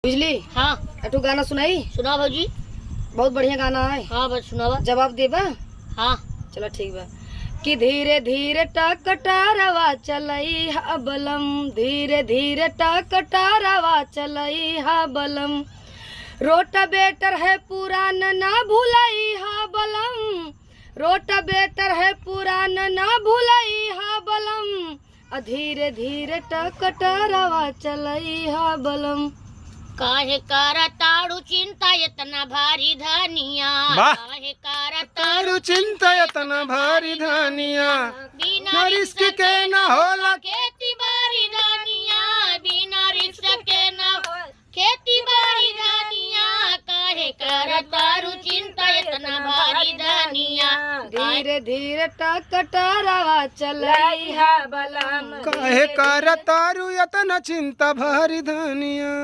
बिजली। हाँ अटू गाना सुनाई। सुना भाजी। बहुत बढ़िया गाना है। हाँ बस सुनावा। जवाब देबा। हाँ चलो ठीक बा। कि धीरे धीरे टकटारवा चलई हा बलम, धीरे धीरे टकटारवा चलई हा बलम, रोटा बेटर है पुराना ना भूलई हा बलम, रोटा बेटर है पुराना ना भूलई हा बलम, धीरे धीरे टकटारवा चलई हा बलम। काहे करा ताड़ू चिंता इतना भारी धनिया, वाह। काहे करा तारू चिंता इतना भारी धनिया, बिना रिस्क के न होला खेती बाड़ी धनिया, बिना रिस्क के न हो खेती बाड़ी धनिया, काहे करा ताड़ू चिंता इतना भारी धनिया, धीरे धीरे टकटारवा चलई हा बलम। काहे कर तारू इतना चिंता भारी धनिया।